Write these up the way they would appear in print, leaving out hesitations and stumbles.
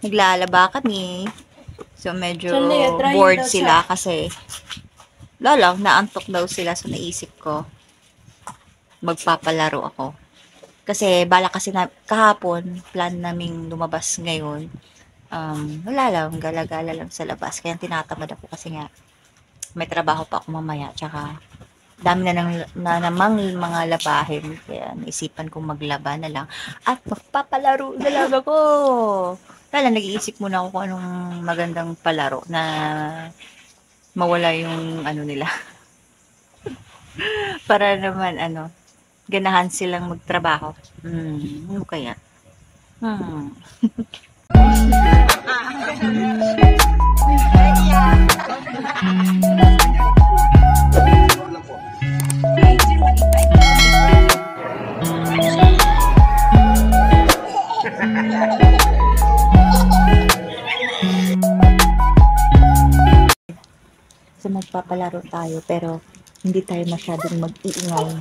Naglalaba kami. So, medyo bored sila kasi naantok daw sila. So, naisip ko, magpapalaro ako. Kasi, bala kasi kahapon, plan naming lumabas ngayon. Wala lang, gala-gala lang sa labas. Kaya tinatamad ako kasi nga, may trabaho pa ako mamaya. Tsaka, dami na namang mga labahin. Kaya naisipan kong maglaba na lang. At magpapalaro na lang ako. Kaya nag-iisip muna ako kung anong magandang palaro na mawala yung ano nila. Para naman ganahan silang magtrabaho. Ano kaya? So, magpapalaro tayo pero hindi tayo masyadong mag-iingay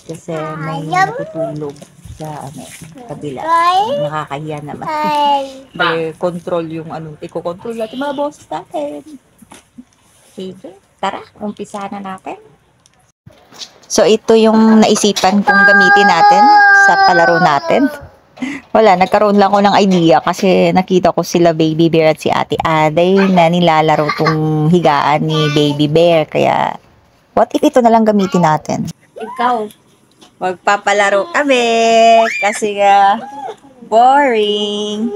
kasi may natutulog sa kabila. Nakakahiya naman. Bale, control yung iko-control natin mga boses natin. Sige, tara, umpisa na natin. So, ito yung naisipan kong gamitin natin sa palaro natin. Wala, nagkaroon lang ako ng idea kasi nakita ko sila Baby Bear at si Ate Aday na nilalaro tong higaan ni Baby Bear. Kaya, what if ito na lang gamitin natin? Ikaw, magpapalaro kami kasi boring.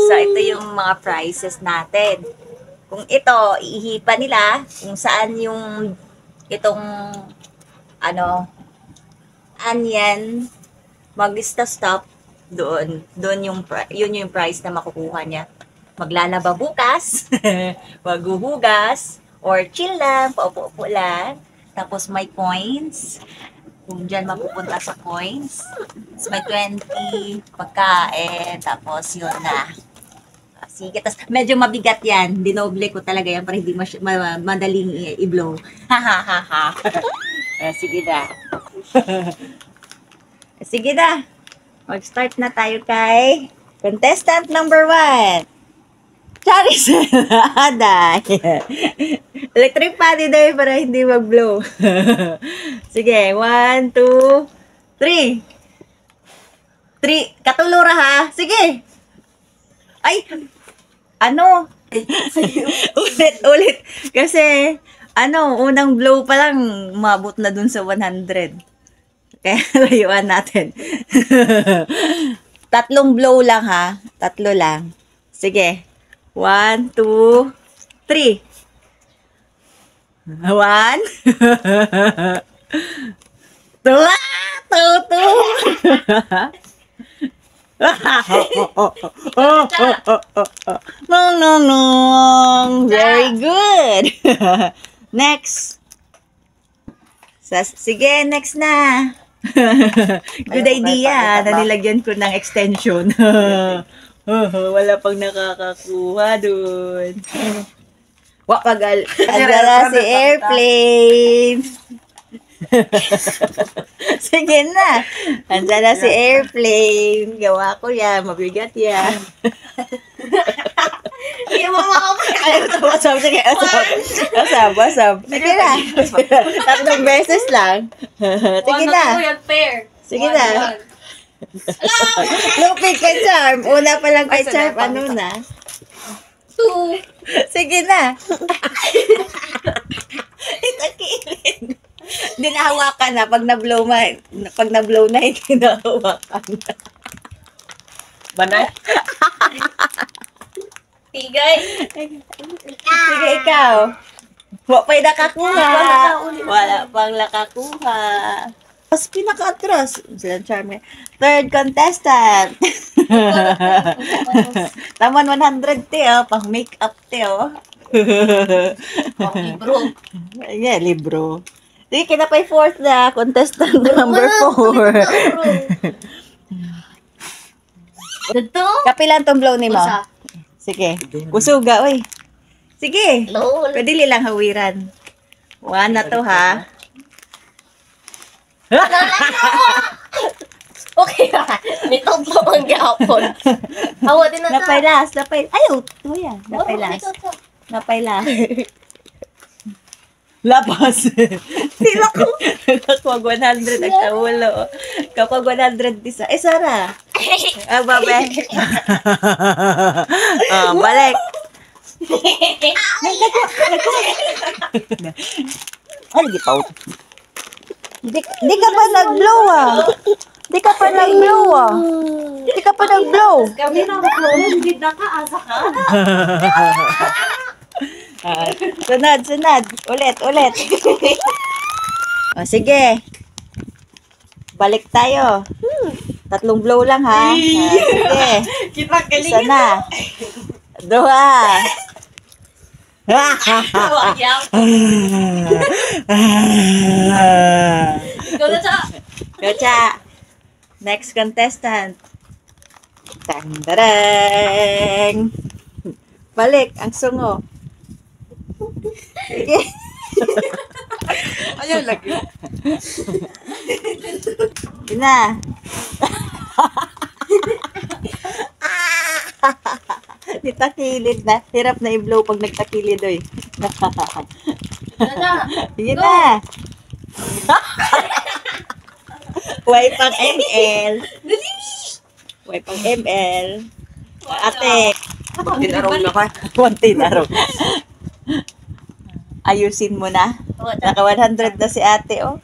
So, ito yung mga prizes natin. Kung ito, iihipan nila kung saan yung itong anyan mag-stop doon yun yung prize na makukuha niya. Maglalaba bukas, maghuhugas, or chill lang, paupo-upo lang. Tapos may coins. Kung dyan mapupunta sa coins. Tapos may 20 pagkain. Tapos yun na. Sige, tapos medyo mabigat yan. Dinoble ko talaga yan para hindi madaling i-blow. Ha. Sige na. Sige na. Mag-start na tayo kay contestant number 1. Charis! Aday! Electric padi daw para hindi mag-blow. Sige, 1, 2, 3. 3. Katulura ha. Sige. Ay! Ulit. Kasi, unang blow pa lang, mabot na dun sa 100. Kaya layuan natin. 3 blow lang ha. 3 lang. Sige. 1, 2, 3. 1. 2. 2. Very good. Next. Sige, next na. Good idea na nilagyan ko ng extension. Wala pang nakakakuha dun. Andyan na si Airplane. Sige na. Andyan na si Airplane. Gawa ko yan. Mabigat yan. Hindi mo makapagkakalimutan. Sige, asab. Sige na. 3 beses lang. Sige na. Sige na. Lupit kay Charm. Una pa lang kay Charm. Ano na? 2. Sige na. Itakilin. Dinahawakan na. Pag na-blow na, hindi nahawakan na. Banay? Tigay. Sige, ikaw. Wala pang nakakuha. Tapos pinaka-atras. Silang Charm. Third contestant. Taman 100 te, pang make-up te, Pang libro. Yeah, libro. Sige, kinapay fourth na contestant number 4. Dito? Kapilan tong blow ni mo? Usa. Sige. Kusuga, oy. Sige. Lol. Pwede lilang hawiran. 1 na to, ha? Okay ra. Nitong to ang gapon. Hawa din na ta. Napay last. Ayaw, tuya. Napay last. Lapas. Sila ko. Kapag 100 ang taulo. Kapag 100 isa. Sara. Babe. Balik. Ay, di pa. Di ka pa nag-blow Di ka pa nag-blow Kami na ko. Hindi na ka asa ka. Sunod. Ulit. Sige. Balik tayo. 3 blow lang, ha? Sige. Kita Isa na. 2. Yaw. Ikaw na sa. Gocha. Next contestant. Tandarang. Balik ang sungo. Sige. Ayaw lagi. Yun na. Nitakilid na. Hirap na i-blow pag nagtakilid, oy. Sige na. Wipe ang ML. Wipe ang ML. Ate. Tinarong na ka. Tinarong. Ayusin mo na. Naka 100 na si ate, oh.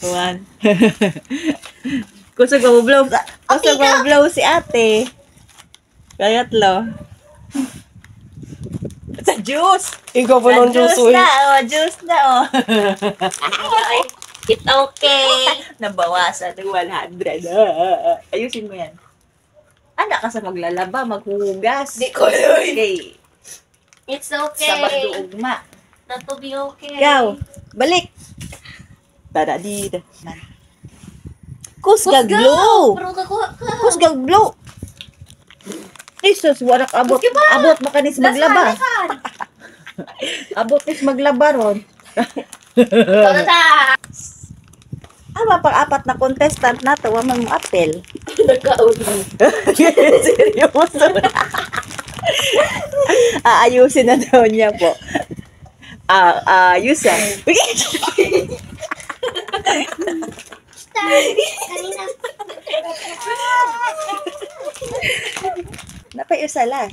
One. Kusog mo blow si ate. Kayatlo. Sa juice. Ikaw pa nung juice, Juice na, oh. It's okay. Nabawasan ng 100. Ayusin mo yan. Anak ka sa maglalaba, maghuhugas. Di ko yun. Okay. It's okay. Sabag duugma. Not to be okay. Ikaw, balik. Tara dito. Kusgag blow. Pero nakuha ka. Kusgag blow. Jesus, warak abot. Abot makanis maglaba. Abot nis maglaba ron. Ikaw na sa. Pang-apat na contestant na to, wamang mo apel. Nagkauli. Seryoso. Aayusin na daw niya po. Ayusin. Napayusala.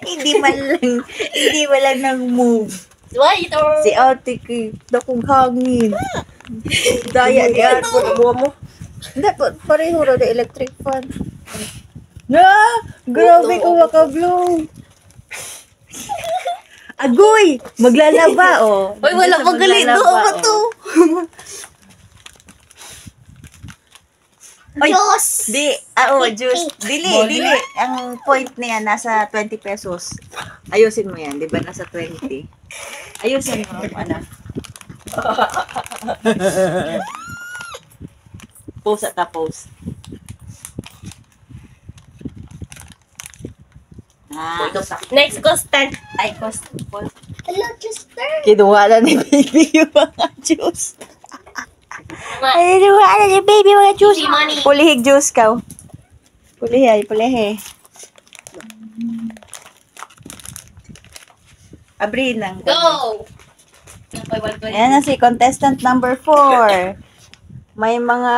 Hindi man lang nag-move. Why ito? Si ate kay dakong hangin. Daya di ato buwa mo. Hindi, pareho raw na electric fan. Na! Grabe ko maka-blow. Agoy! Maglalaba, oh. Uy, wala pang gali. Maglalaba, Doon ba oh. to? Ay, Diyos! juice. Dili. Ang point niya nasa 20 pesos. Ayusin mo yan, di ba? Nasa 20. Ayusin mo, anak. Pose at pose. Next contestant. Ay, pose. Hello, Chester. Kinuha na ni baby yung mga juice. Kinuha na ni baby yung mga juice. Free money. Pulihig juice ka. Pulihi. Abri nang. Go! Ayan na si contestant number 4. May mga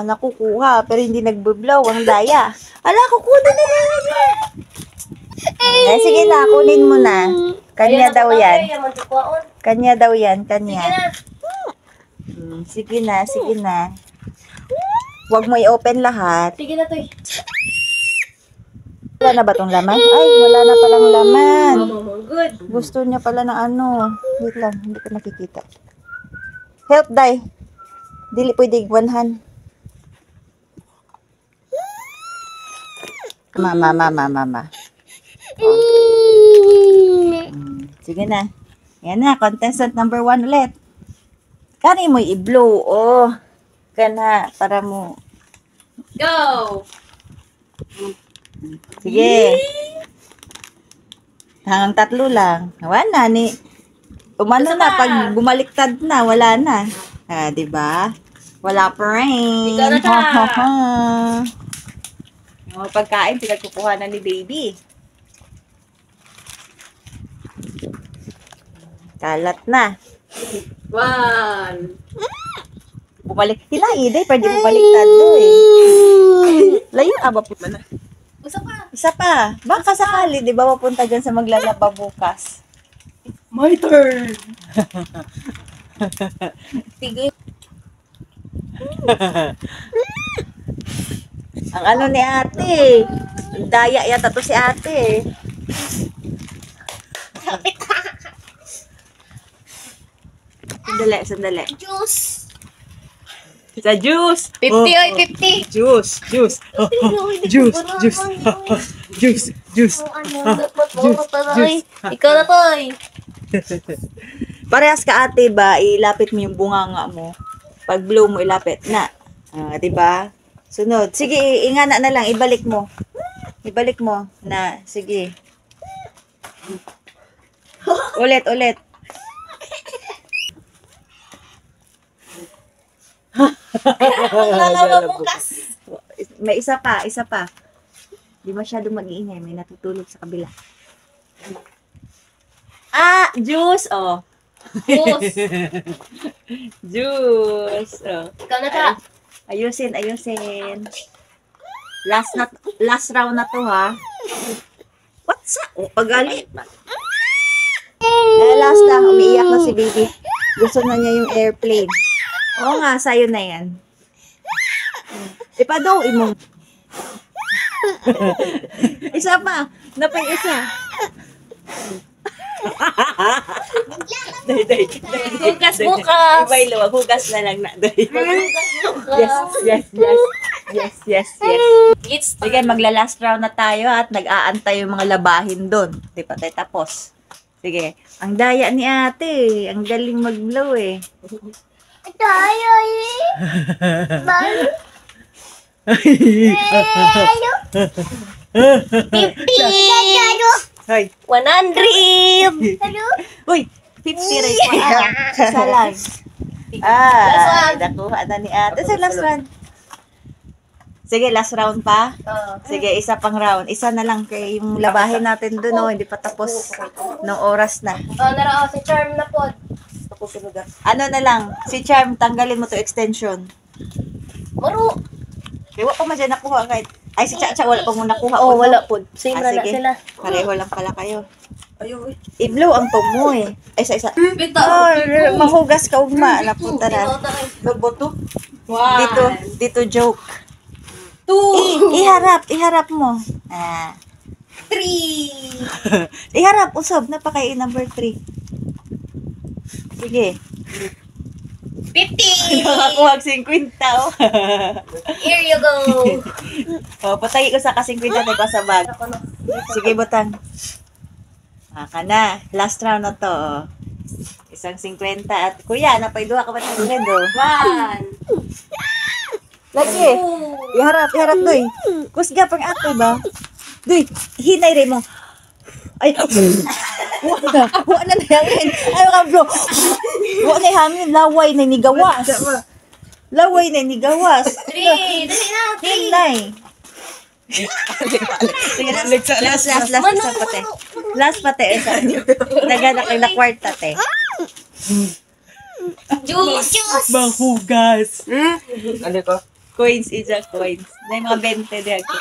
nakukuha pero hindi nagbo-blow ang daya. Ala, kukunin na lang. Sige na, kunin mo na. Kanya daw yan. Kanya daw yan, kanya. Sige na. Huwag mo i-open lahat. Sige na to eh. Wala na ba tong laman? Ay, wala na palang laman. Good. Gusto niya pala ng Wait lang, hindi ko nakikita. Help, Day. Dili pwede igwanhan. Mama. Sige na. Yan na, contestant number 1 ulit. Kani mo i-blow, Kana, para mo. Go! Sige. Hanggang 3 lang. Wala ni. Umano na, pag bumaliktad na, wala na. Ah, di ba? Wala pa rin. Ikaw na ka. Yung mga pagkain, pinagkukuha na ni baby. Kalat na. 1. Bumalik. Hilay, day. Pwede bumaliktad do eh. Layo aba po na. Usa pa. Isa pa. Baka sakali, di ba, mapunta dyan sa maglalaba bukas. My turn! Sige. Ang ano ni ate. Daya yata to si ate. Sandali. Juice. Sa juice. 50 oy, 50. Juice. Juice. Ikaw na, Toy. Parehas ka ate ba, ilapit mo yung bunganga mo. Pag blow mo, ilapit na. Ah, diba? Sunod. Sige, ingana na lang, ibalik mo. Ibalik mo na, sige. Ulit. Lalawa bukas. May isa pa. Di masyadong mag-iingay, may natutulog sa kabila. Ah, juice, oh. Juice. Juice, oh. Ikaw na ka. Ayusin. Last round na to, ha. What's up? Oh, pagalit. Last lang, umiiyak na si baby. Gusto na niya yung airplane. Oo nga, sa'yo na yan. Ipadaw, imong. Isa pa. Napay isa. Day. Bukas. Ibay luwag, hugas na lang na. Yes. It's Sige, magla-last round na tayo at nag-aantay yung mga labahin doon. Di pa tayo tapos. Sige, ang daya ni ate. Ang galing mag-blow eh. tayo Hoy, 100. Uy, 50 rin ko. Isa lang. Nakuha na ni ate. Sa last round. Sige, last round pa. Sige, isa pang round. Isa na lang kay yung labahin natin doon, oh, hindi pa tapos ng oras na. Nara si Charm na pod. Ano na lang, si Charm, tanggalin mo to extension. Maro. Kaya pa man siya nakuha kahit. Ay, si Chacha, wala pa mo nakuha. Oh, wala pod. Same na sige. sila. Pareho lang pala kayo. I-blow ang tomo eh. Ay, isa. Bito. Oh, mahugas ka ugma. Napunta na. Boto? Dito joke. 2. Iharap mo. 3. Iharap, usab. Napakain number 3. Sige. 50. Nakakuha 50, oh. Here you go. Oh, patay ko sa ka-50 tayo sa bag. Sige, butang. Ka na. Last round na to, oh. Isang 50 at kuya, napaiduha ka ba ng ledo? 1. Lagi. Iharap, doy. Kusga pang ato ba? Doy, hinay rin mo. Ay, Wa na hangin. Ano ka, bro? Wa na hangin. Laway na nigawas. 3. Dali na. Hinay. Sige, last pate. Naganak na kwarta, te. Juice. Mahugas. Ano ko? Coins, coins. Na yung mga 20 di ako.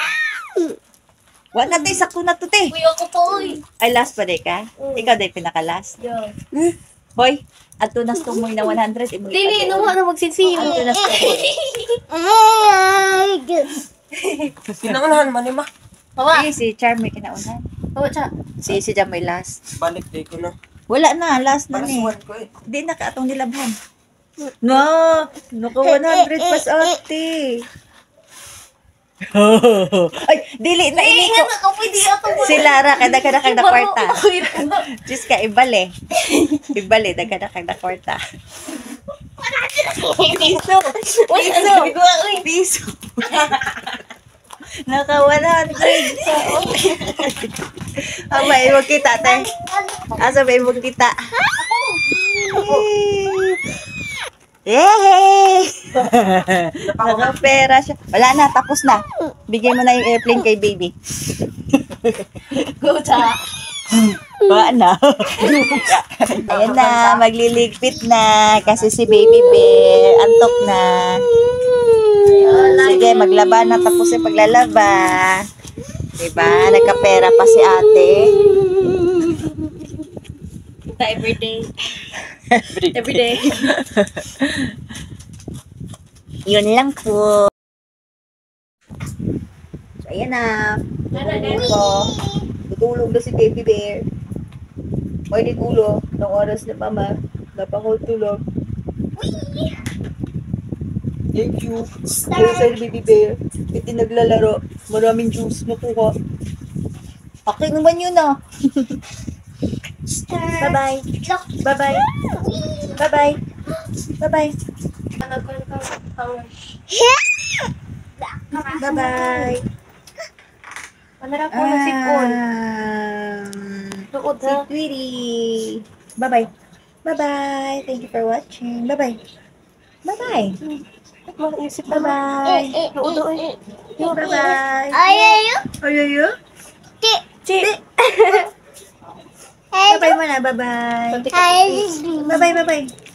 Wa na, te. Sakto na to, te. Kuya ko po. Ay, last pa, de ka? Ikaw, de, pinaka-last. Hoy, at tunas tumoy na 100. Dili, nawa na magsinsino. At tunas tumoy. Kinaunahan man ma. Hawa. Si Charm may kinaunan. Hawa, cha. Si Jam may last. Balik day ko na. Wala na, last na ni. Parasuan ko eh. Di na ka atong nilabhan. No, naka 100 pas ate. Ay, dili na ini ko. Ako pwede ato. Si Lara kada na kwarta. Just ka ibale. Ibale daga na kwarta. Piso. Piso. Naka-100. Abay, huwag kita, te. Asabay, huwag kita. Yay! Nakapera siya. Wala na, tapos na. Bigay mo na yung airplane kay baby. Kuta. Wala na. Ayan na, magliligpit na. Kasi si baby bear, antok na. Sige, maglaba na, tapos yung paglalaba. Diba? Nagkapera pa si ate. Everyday. Everyday. Yun lang po. So, ayan na. Tutulog na si baby bear. May ulo. Nung oras na mama. Napakul tulog. Thank you. Pero sa baby bear. Iti naglalaro. Maraming juice nakuha. Okay naman yun ah. Bye-bye. Bye-bye. Bye-bye. Bye-bye. Bye-bye. Panarap ko na sipon. Tukod Si Tweety. Bye-bye. Bye-bye. Thank you for watching. Bye-bye. Bye-bye. Maisip Bye-bye. Bye-bye. Ayayo? Chi. Bye-bye muna. Bye-bye. Bye-bye. Bye-bye.